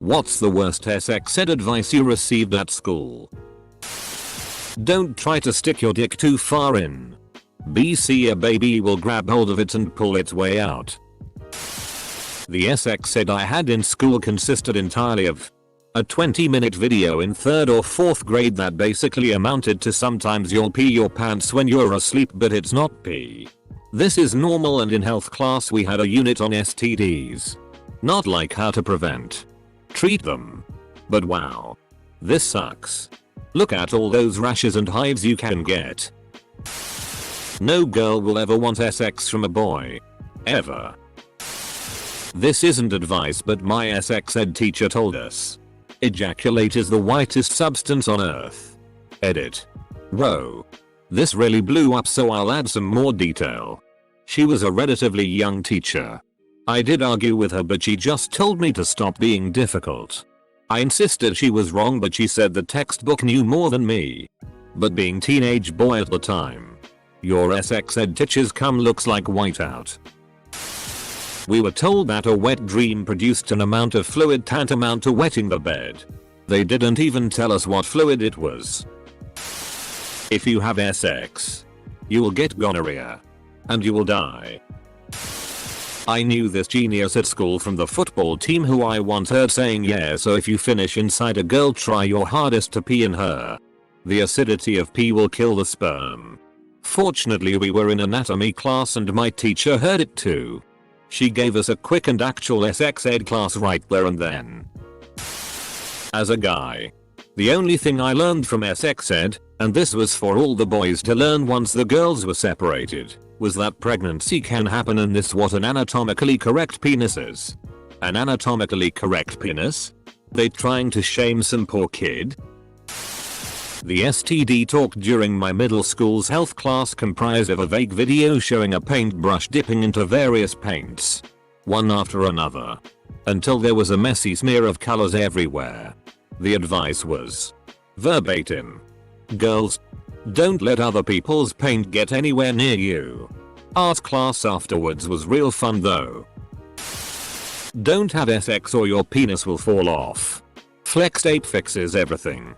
What's the worst sex ed advice you received at school? Don't try to stick your dick too far in. BC a baby will grab hold of it and pull its way out. The sex ed I had in school consisted entirely of a 20-minute video in 3rd or 4th grade that basically amounted to sometimes you'll pee your pants when you're asleep but it's not pee. This is normal, and in health class we had a unit on STDs. Not like how to prevent, treat them. But wow. This sucks. Look at all those rashes and hives you can get. No girl will ever want sex from a boy. Ever. This isn't advice, but my sex ed teacher told us. Ejaculate is the whitest substance on earth. Edit. Whoa. This really blew up, so I'll add some more detail. She was a relatively young teacher. I did argue with her, but she just told me to stop being difficult. I insisted she was wrong, but she said the textbook knew more than me. But being teenage boy at the time, your sex ed teacher's cum looks like whiteout. We were told that a wet dream produced an amount of fluid tantamount to wetting the bed. They didn't even tell us what fluid it was. If you have sex, you will get gonorrhea. And you will die. I knew this genius at school from the football team who I once heard saying, yeah, so if you finish inside a girl, try your hardest to pee in her. The acidity of pee will kill the sperm. Fortunately we were in anatomy class and my teacher heard it too. She gave us a quick and actual sex ed class right there and then. As a guy, the only thing I learned from sex ed, and this was for all the boys to learn once the girls were separated, was that pregnancy can happen, and this what an anatomically correct penis is. An anatomically correct penis? They trying to shame some poor kid? The STD talk during my middle school's health class comprised of a vague video showing a paintbrush dipping into various paints, one after another, until there was a messy smear of colors everywhere. The advice was verbatim: girls, don't let other people's paint get anywhere near you. Art class afterwards was real fun though. Don't have sex or your penis will fall off. Flex tape fixes everything.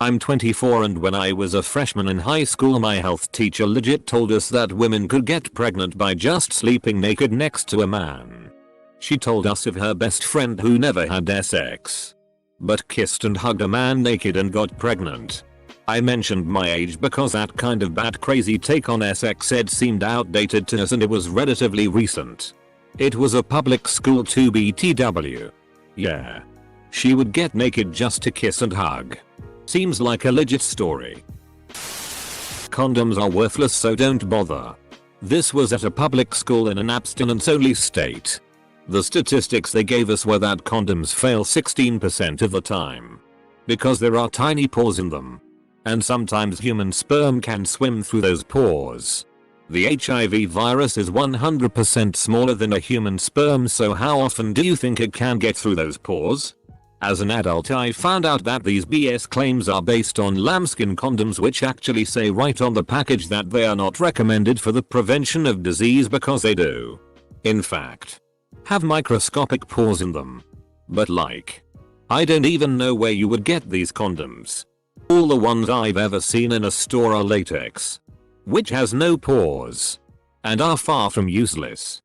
I'm 24, and when I was a freshman in high school my health teacher legit told us that women could get pregnant by just sleeping naked next to a man. She told us of her best friend who never had sex, but kissed and hugged a man naked and got pregnant. I mentioned my age because that kind of bad crazy take on sex ed seemed outdated to us, and it was relatively recent. It was a public school too, BTW. Yeah. She would get naked just to kiss and hug. Seems like a legit story. Condoms are worthless, so don't bother. This was at a public school in an abstinence-only state. The statistics they gave us were that condoms fail 16% of the time. Because there are tiny pores in them. And sometimes human sperm can swim through those pores. The HIV virus is 100% smaller than a human sperm, so how often do you think it can get through those pores? As an adult I found out that these BS claims are based on lambskin condoms, which actually say right on the package that they are not recommended for the prevention of disease because they do, in fact, have microscopic pores in them. But like, I don't even know where you would get these condoms. All the ones I've ever seen in a store are latex, which has no pores, and are far from useless.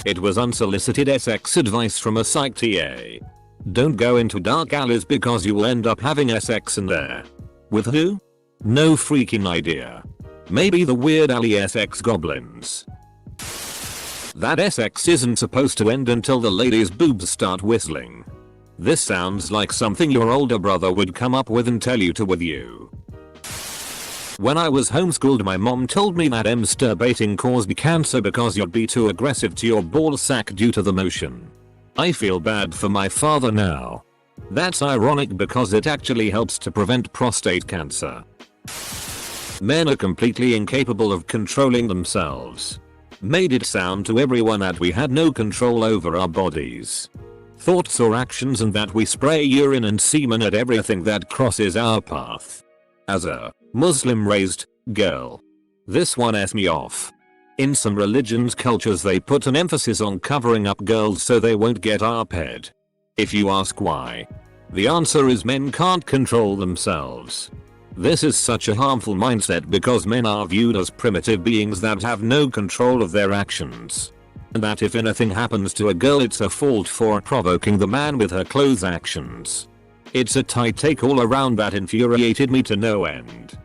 It was unsolicited sex advice from a psych TA. Don't go into dark alleys because you will end up having sex in there. With who? No freaking idea. Maybe the Weird Alley sex goblins. That sex isn't supposed to end until the lady's boobs start whistling. This sounds like something your older brother would come up with and tell you to with you. When I was homeschooled my mom told me that masturbating caused cancer because you'd be too aggressive to your ball sack due to the motion. I feel bad for my father now. That's ironic because it actually helps to prevent prostate cancer. Men are completely incapable of controlling themselves. Made it sound to everyone that we had no control over our bodies, thoughts or actions, and that we spray urine and semen at everything that crosses our path. As a Muslim raised girl, this one s me off. In some religions cultures they put an emphasis on covering up girls so they won't get ARPed. If you ask why, the answer is men can't control themselves. This is such a harmful mindset because men are viewed as primitive beings that have no control of their actions. And that if anything happens to a girl it's her fault for provoking the man with her clothes actions. It's a tight take all around that infuriated me to no end.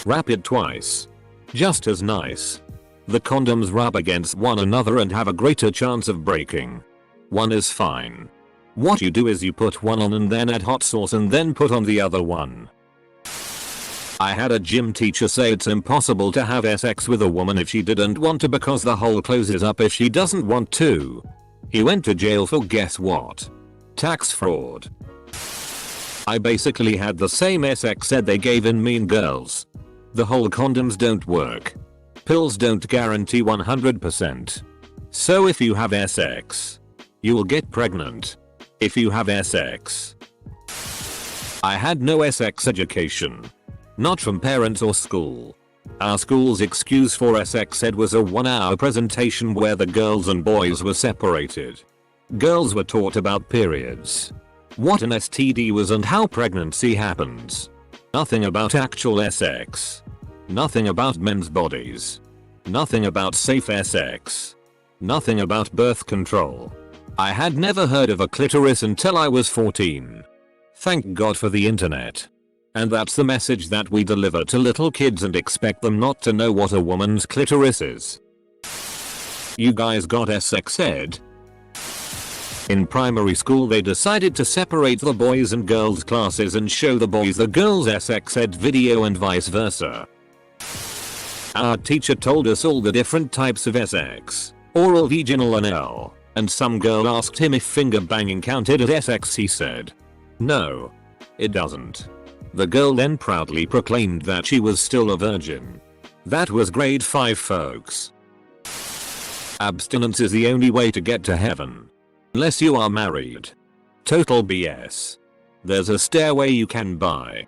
Wrap it twice. Just as nice. The condoms rub against one another and have a greater chance of breaking. One is fine. What you do is you put one on and then add hot sauce and then put on the other one. I had a gym teacher say it's impossible to have sex with a woman if she didn't want to because the hole closes up if she doesn't want to. He went to jail for guess what? Tax fraud. I basically had the same sex ed they gave in Mean Girls. The whole condoms don't work. Pills don't guarantee 100%. So if you have sex, you will get pregnant. If you have sex. I had no sex education. Not from parents or school. Our school's excuse for sex ed was a 1-hour presentation where the girls and boys were separated. Girls were taught about periods, what an STD was and how pregnancy happens. Nothing about actual sex. Nothing about men's bodies. Nothing about safe sex. Nothing about birth control. I had never heard of a clitoris until I was 14. Thank God for the internet. And that's the message that we deliver to little kids and expect them not to know what a woman's clitoris is. You guys got sex ed? In primary school they decided to separate the boys and girls classes and show the boys the girls sex ed video and vice versa. Our teacher told us all the different types of sex, oral, vaginal, anal, and some girl asked him if finger banging counted as sex. He said, no, it doesn't. The girl then proudly proclaimed that she was still a virgin. That was grade 5 folks. Abstinence is the only way to get to heaven. Unless you are married. Total BS. There's a stairway you can buy.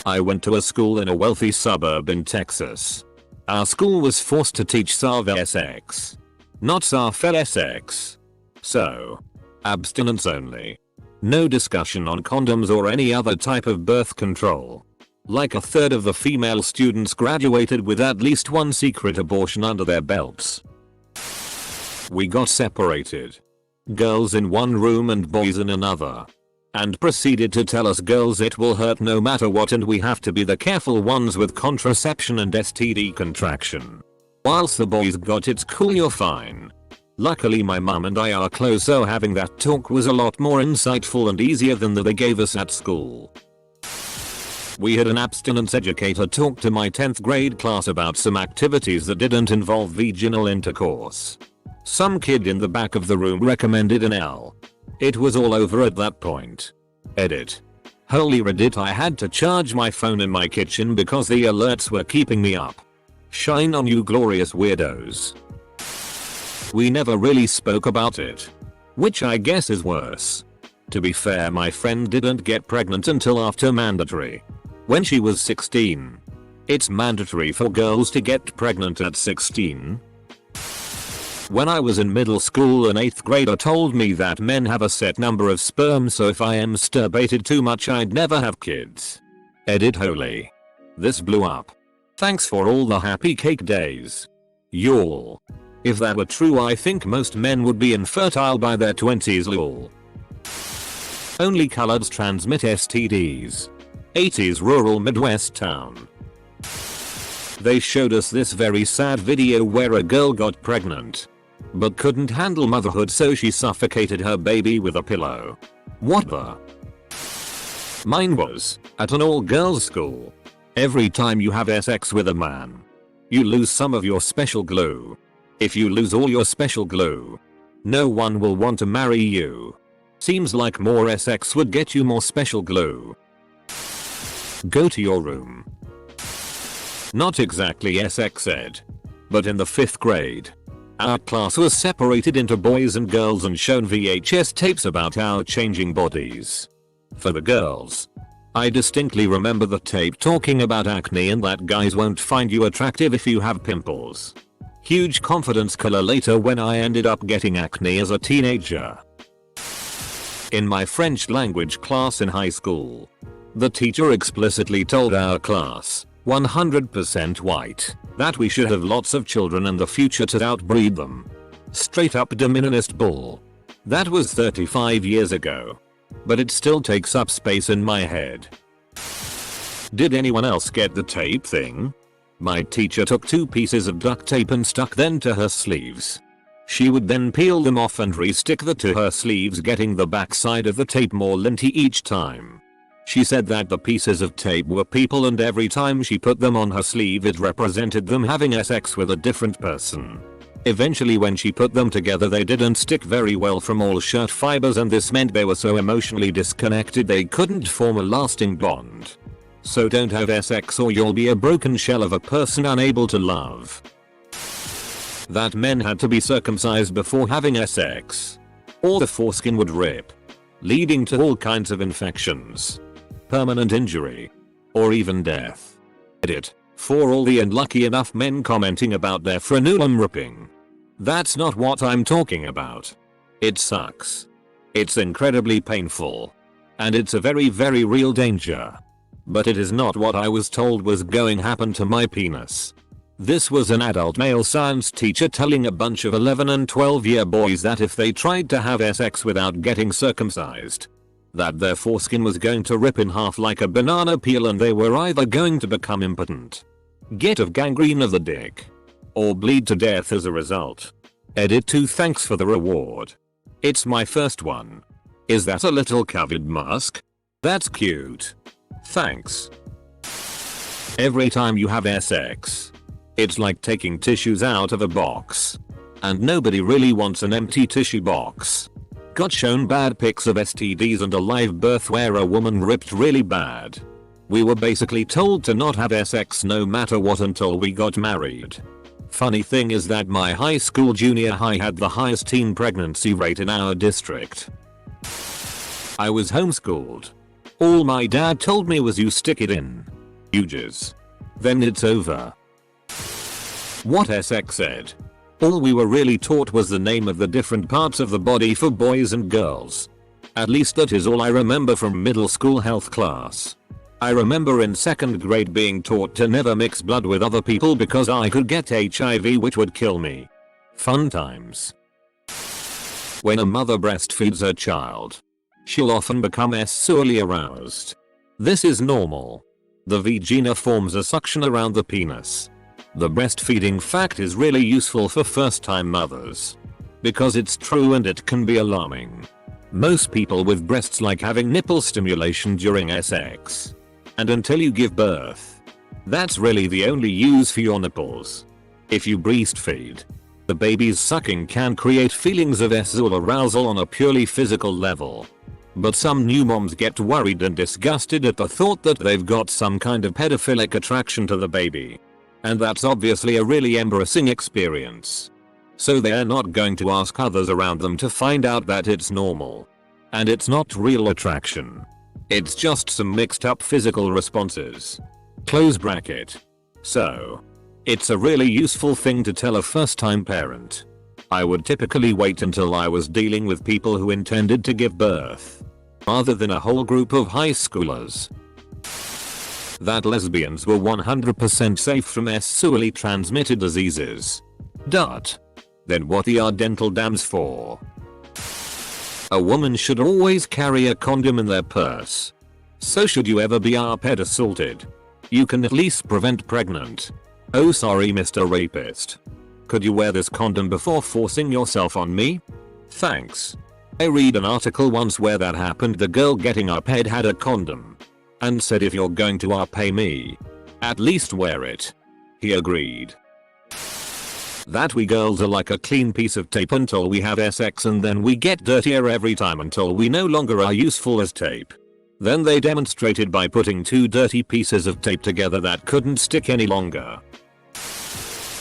I went to a school in a wealthy suburb in Texas. Our school was forced to teach SARV-SX, not SARF-LSX. So, abstinence only. No discussion on condoms or any other type of birth control. Like a third of the female students graduated with at least one secret abortion under their belts. We got separated. Girls in one room and boys in another. And proceeded to tell us girls it will hurt no matter what and we have to be the careful ones with contraception and STD contraction. Whilst the boys got it's cool, you're fine. Luckily my mum and I are close, so having that talk was a lot more insightful and easier than they gave us at school. We had an abstinence educator talk to my 10th grade class about some activities that didn't involve vaginal intercourse. Some kid in the back of the room recommended an L. It was all over at that point. Edit. Holy Reddit, I had to charge my phone in my kitchen because the alerts were keeping me up. Shine on you glorious weirdos. We never really spoke about it. Which I guess is worse. To be fair, my friend didn't get pregnant until after mandatory. When she was 16. It's mandatory for girls to get pregnant at 16. When I was in middle school, an 8th grader told me that men have a set number of sperm, so if I masturbated too much I'd never have kids. Edit holy. This blew up. Thanks for all the happy cake days. Y'all. If that were true, I think most men would be infertile by their 20s lol. Only coloreds transmit STDs. 80s rural Midwest town. They showed us this very sad video where a girl got pregnant, but couldn't handle motherhood, so she suffocated her baby with a pillow. What the? Mine was at an all-girls school. Every time you have sex with a man, you lose some of your special glue. If you lose all your special glue, no one will want to marry you. Seems like more sex would get you more special glue. Go to your room. Not exactly sex ed, but in the 5th grade, our class was separated into boys and girls and shown VHS tapes about our changing bodies. For the girls, I distinctly remember the tape talking about acne and that guys won't find you attractive if you have pimples. Huge confidence killer later when I ended up getting acne as a teenager. In my French language class in high school, the teacher explicitly told our class, 100% white, that we should have lots of children in the future to outbreed them. Straight up dominionist bull. That was 35 years ago. But it still takes up space in my head. Did anyone else get the tape thing? My teacher took 2 pieces of duct tape and stuck them to her sleeves. She would then peel them off and re-stick them to her sleeves, getting the backside of the tape more linty each time. She said that the pieces of tape were people and every time she put them on her sleeve it represented them having sex with a different person. Eventually when she put them together they didn't stick very well from all shirt fibers, and this meant they were so emotionally disconnected they couldn't form a lasting bond. So don't have sex or you'll be a broken shell of a person unable to love. That men had to be circumcised before having sex, or the foreskin would rip, leading to all kinds of infections, permanent injury, or even death. Edit. For all the unlucky enough men commenting about their frenulum ripping. That's not what I'm talking about. It sucks. It's incredibly painful. And it's a very real danger. But it is not what I was told was going to happen to my penis. This was an adult male science teacher telling a bunch of 11 and 12-year boys that if they tried to have sex without getting circumcised, that their foreskin was going to rip in half like a banana peel and they were either going to become impotent, get of gangrene of the dick, or bleed to death as a result. Edit 2. Thanks for the reward. It's my first one. Is that a little COVID mask? That's cute. Thanks. Every time you have sex, it's like taking tissues out of a box. And nobody really wants an empty tissue box. Got shown bad pics of STDs and a live birth where a woman ripped really bad. We were basically told to not have sex no matter what until we got married. Funny thing is that my high school junior high had the highest teen pregnancy rate in our district. I was homeschooled. All my dad told me was you stick it in. You jizz. Then it's over. What sex said. All we were really taught was the name of the different parts of the body for boys and girls. At least that is all I remember from middle school health class. I remember in 2nd grade being taught to never mix blood with other people because I could get HIV, which would kill me. Fun times. When a mother breastfeeds her child, she'll often become sexually aroused. This is normal. The vagina forms a suction around the penis. The breastfeeding fact is really useful for first-time mothers. Because it's true and it can be alarming. Most people with breasts like having nipple stimulation during sex. And until you give birth. That's really the only use for your nipples. If you breastfeed, the baby's sucking can create feelings of sexual arousal on a purely physical level. But some new moms get worried and disgusted at the thought that they've got some kind of pedophilic attraction to the baby. And that's obviously a really embarrassing experience. So they're not going to ask others around them to find out that it's normal. And it's not real attraction. It's just some mixed up physical responses. Close bracket. So, it's a really useful thing to tell a first time parent. I would typically wait until I was dealing with people who intended to give birth, rather than a whole group of high schoolers. That lesbians were 100% safe from sexually transmitted diseases. Then what are dental dams for? A woman should always carry a condom in their purse. So should you ever be assaulted, you can at least prevent pregnant. Oh sorry Mr. Rapist. Could you wear this condom before forcing yourself on me? Thanks. I read an article once where that happened. The girl getting head had a condom. And said if you're going to pay me, at least wear it. He agreed. That we girls are like a clean piece of tape until we have sex and then we get dirtier every time until we no longer are useful as tape. Then they demonstrated by putting 2 dirty pieces of tape together that couldn't stick any longer.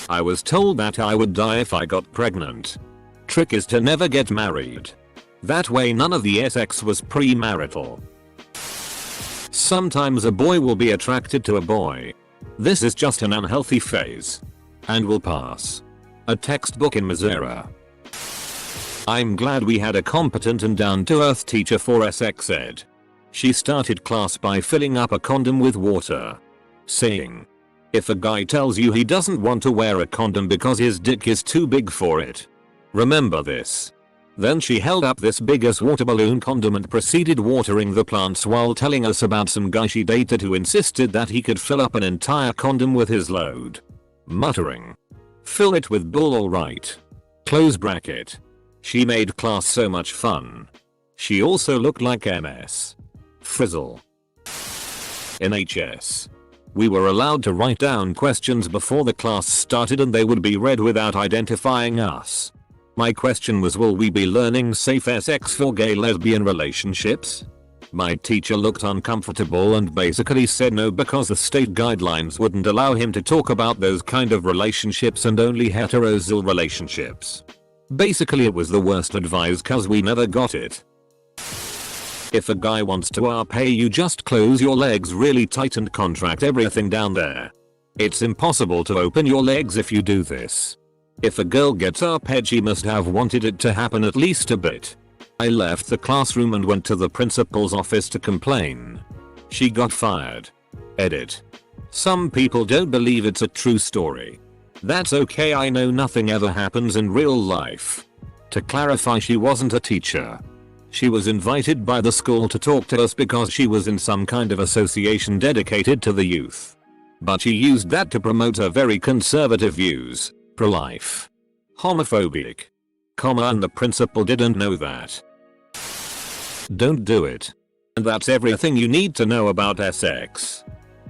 I was told that I would die if I got pregnant. Trick is to never get married. That way none of the sex was premarital. Sometimes a boy will be attracted to a boy. This is just an unhealthy phase. And will pass. A textbook in Missouri. I'm glad we had a competent and down-to-earth teacher for sex ed. She started class by filling up a condom with water. Saying, if a guy tells you he doesn't want to wear a condom because his dick is too big for it, remember this. Then she held up this big-ass water balloon condom and proceeded watering the plants while telling us about some guy she dated who insisted that he could fill up an entire condom with his load. Muttering, fill it with bull alright. Close bracket. She made class so much fun. She also looked like MS. Frizzle. In HS. We were allowed to write down questions before the class started and they would be read without identifying us. My question was, will we be learning safe sex for gay lesbian relationships? My teacher looked uncomfortable and basically said no because the state guidelines wouldn't allow him to talk about those kind of relationships and only heterosexual relationships. Basically it was the worst advice cause we never got it. If a guy wants to RP you just close your legs really tight and contract everything down there. It's impossible to open your legs if you do this. If a girl gets RP'd she must have wanted it to happen at least a bit. I left the classroom and went to the principal's office to complain. She got fired. Edit. Some people don't believe it's a true story. That's okay, I know nothing ever happens in real life. To clarify, she wasn't a teacher. She was invited by the school to talk to us because she was in some kind of association dedicated to the youth. But she used that to promote her very conservative views. Pro-life. Homophobic. And the principal didn't know that. Don't do it. And that's everything you need to know about sex.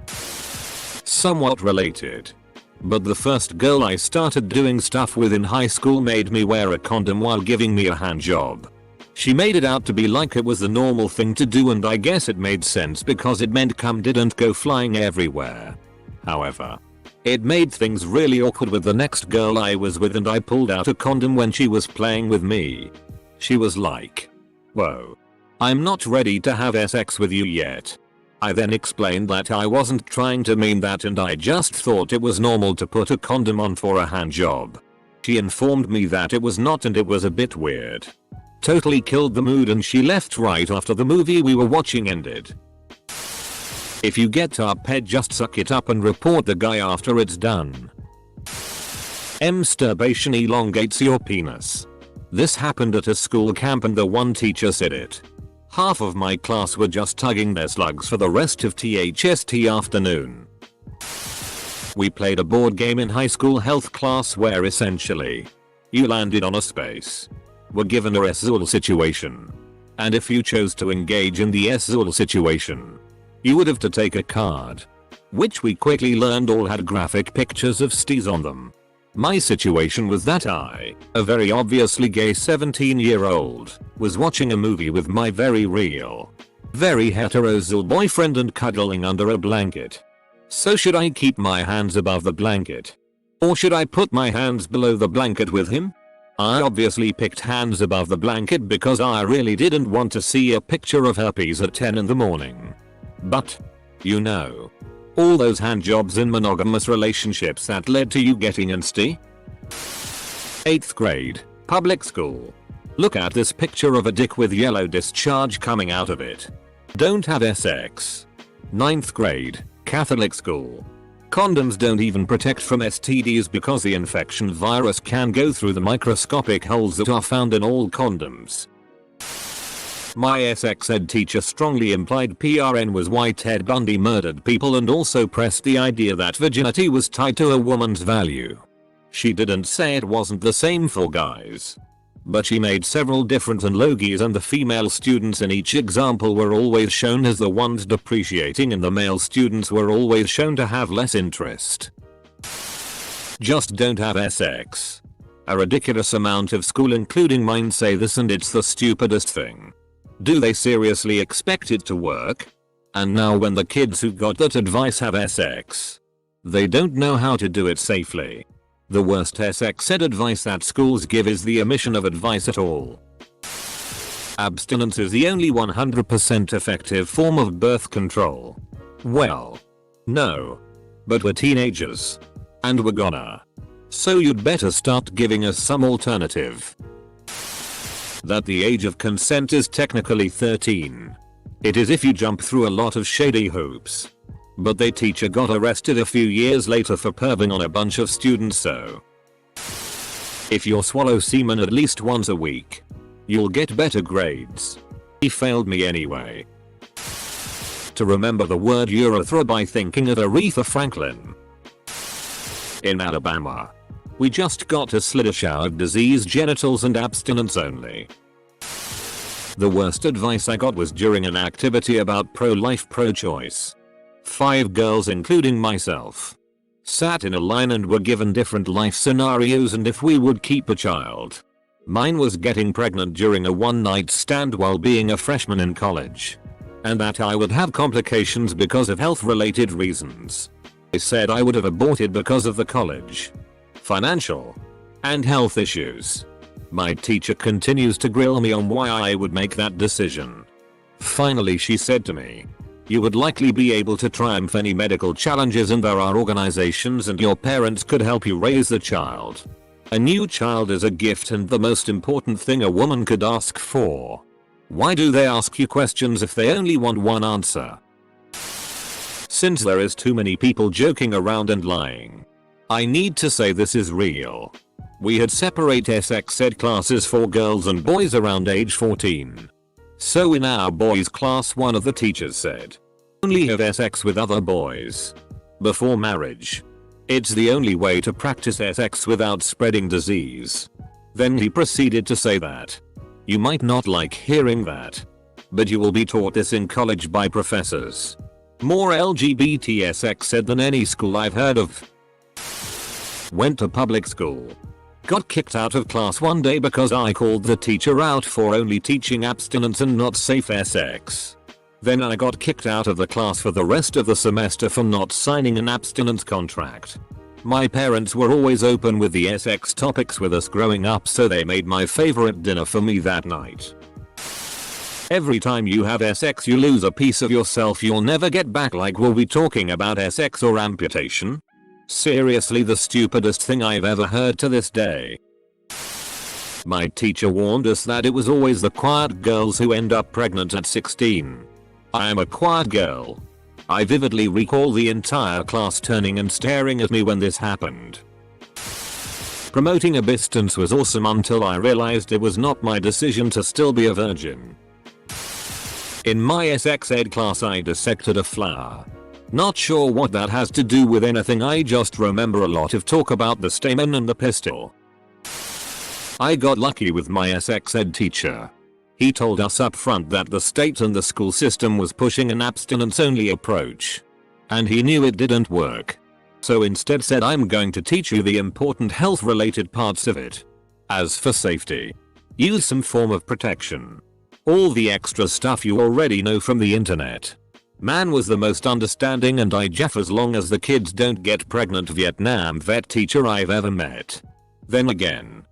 Somewhat related. But the first girl I started doing stuff with in high school made me wear a condom while giving me a hand job. She made it out to be like it was the normal thing to do, and I guess it made sense because it meant cum didn't go flying everywhere. However, it made things really awkward with the next girl I was with, and I pulled out a condom when she was playing with me. She was like, whoa. I'm not ready to have sex with you yet. I then explained that I wasn't trying to mean that and I just thought it was normal to put a condom on for a hand job. She informed me that it was not and it was a bit weird. Totally killed the mood and she left right after the movie we were watching ended. If you get RP'd just suck it up and report the guy after it's done. Masturbation elongates your penis. This happened at a school camp and the one teacher said it. Half of my class were just tugging their slugs for the rest of THST afternoon. We played a board game in high school health class where essentially you landed on a space, were given a SZOL situation, and if you chose to engage in the SZOL situation, you would have to take a card, which we quickly learned all had graphic pictures of stees on them. My situation was that I, a very obviously gay 17-year-old, was watching a movie with my very real, very heterosexual boyfriend and cuddling under a blanket. So should I keep my hands above the blanket? Or should I put my hands below the blanket with him? I obviously picked hands above the blanket because I really didn't want to see a picture of herpes at 10 in the morning. But, you know, all those handjobs in monogamous relationships that led to you getting insty? 8th grade, public school. Look at this picture of a dick with yellow discharge coming out of it. Don't have sex. 9th grade, Catholic school. Condoms don't even protect from STDs because the infection virus can go through the microscopic holes that are found in all condoms. My sex ed teacher strongly implied PRN was why Ted Bundy murdered people and also pressed the idea that virginity was tied to a woman's value. She didn't say it wasn't the same for guys. But she made several different analogies and the female students in each example were always shown as the ones depreciating and the male students were always shown to have less interest. Just don't have sex. A ridiculous amount of school including mine say this and it's the stupidest thing. Do they seriously expect it to work? And now when the kids who got that advice have sex, they don't know how to do it safely. The worst sex ed advice that schools give is the omission of advice at all. Abstinence is the only 100% effective form of birth control. Well, no. But we're teenagers. And we're gonna. So you'd better start giving us some alternative. That the age of consent is technically 13. It is if you jump through a lot of shady hoops. But their teacher got arrested a few years later for perving on a bunch of students, so if you swallow semen at least once a week, you'll get better grades. He failed me anyway. To remember the word urethra by thinking of Aretha Franklin. In Alabama, we just got a slither shower of diseased genitals and abstinence only. The worst advice I got was during an activity about pro-life, pro-choice. 5 girls, including myself, sat in a line and were given different life scenarios and if we would keep a child. Mine was getting pregnant during a one-night stand while being a freshman in college. And that I would have complications because of health-related reasons. I said I would have aborted because of the college, financial, and health issues. My teacher continues to grill me on why I would make that decision. Finally she said to me, "You would likely be able to triumph any medical challenges and there are organizations and your parents could help you raise the child. A new child is a gift and the most important thing a woman could ask for. Why do they ask you questions if they only want one answer?" Since there is too many people joking around and lying, I need to say this is real. We had separate sex ed classes for girls and boys around age 14. So in our boys class one of the teachers said, "Only have sex with other boys before marriage. It's the only way to practice sex without spreading disease." Then he proceeded to say that, "You might not like hearing that, but you will be taught this in college by professors. More LGBT sex ed than any school I've heard of." Went to public school. Got kicked out of class one day because I called the teacher out for only teaching abstinence and not safe sex. Then I got kicked out of the class for the rest of the semester for not signing an abstinence contract. My parents were always open with the sex topics with us growing up, so they made my favorite dinner for me that night. Every time you have sex you lose a piece of yourself you'll never get back. Like, were we talking about sex or amputation? Seriously, the stupidest thing I've ever heard to this day. My teacher warned us that it was always the quiet girls who end up pregnant at 16. I am a quiet girl. I vividly recall the entire class turning and staring at me when this happened. Promoting abstinence was awesome until I realized it was not my decision to still be a virgin. In my sex ed class I dissected a flower. Not sure what that has to do with anything, I just remember a lot of talk about the stamen and the pistil. I got lucky with my sex ed teacher. He told us up front that the state and the school system was pushing an abstinence only approach. And he knew it didn't work. So instead said, "I'm going to teach you the important health related parts of it. As for safety, use some form of protection. All the extra stuff you already know from the internet." Man was the most understanding and I Jeff as long as the kids don't get pregnant Vietnam vet teacher I've ever met. Then again,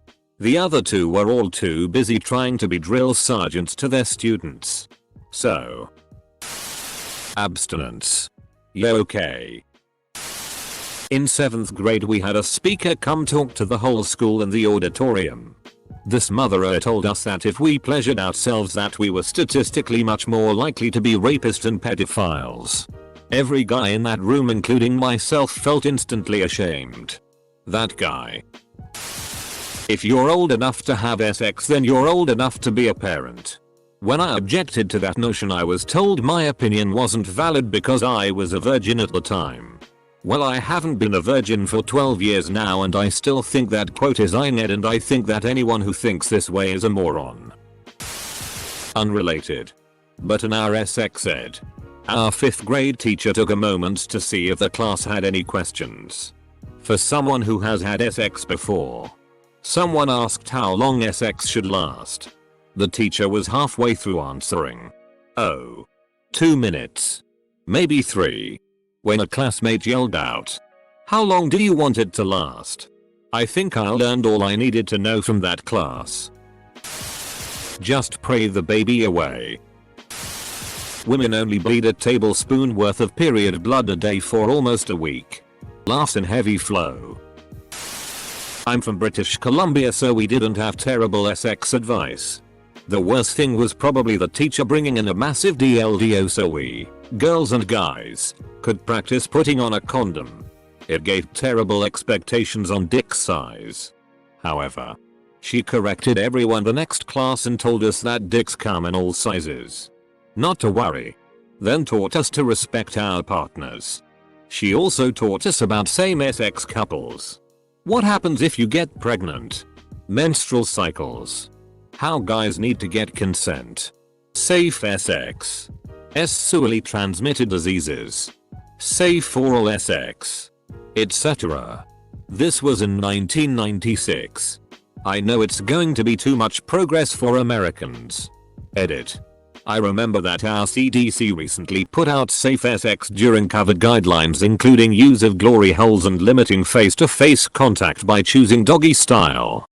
the other two were all too busy trying to be drill sergeants to their students. So, abstinence. Yeah, okay. In 7th grade we had a speaker come talk to the whole school in the auditorium. This mother told us that if we pleasured ourselves that we were statistically much more likely to be rapists and pedophiles. Every guy in that room including myself felt instantly ashamed. That guy. If you're old enough to have sex then you're old enough to be a parent. When I objected to that notion I was told my opinion wasn't valid because I was a virgin at the time. Well, I haven't been a virgin for 12 years now and I still think that quote is ined and I think that anyone who thinks this way is a moron. Unrelated. But in our sex ed, our 5th grade teacher took a moment to see if the class had any questions. For someone who has had sex before, someone asked how long sex should last. The teacher was halfway through answering. "Oh, 2 minutes. Maybe 3. When a classmate yelled out, "How long do you want it to last?" I think I learned all I needed to know from that class. Just pray the baby away. Women only bleed a tablespoon worth of period blood a day for almost a week. Laughs in heavy flow. I'm from British Columbia, so we didn't have terrible sex advice. The worst thing was probably the teacher bringing in a massive DLDO so we, girls and guys, could practice putting on a condom. It gave terrible expectations on dick size. However, she corrected everyone the next class and told us that dicks come in all sizes. Not to worry. Then taught us to respect our partners. She also taught us about same-sex couples. What happens if you get pregnant? Menstrual cycles. How guys need to get consent. Safe sex. Sexually transmitted diseases. Safe oral sex. Etc. This was in 1996. I know it's going to be too much progress for Americans. Edit. I remember that our CDC recently put out safe sex during COVID guidelines, including use of glory holes and limiting face-to-face contact by choosing doggy style.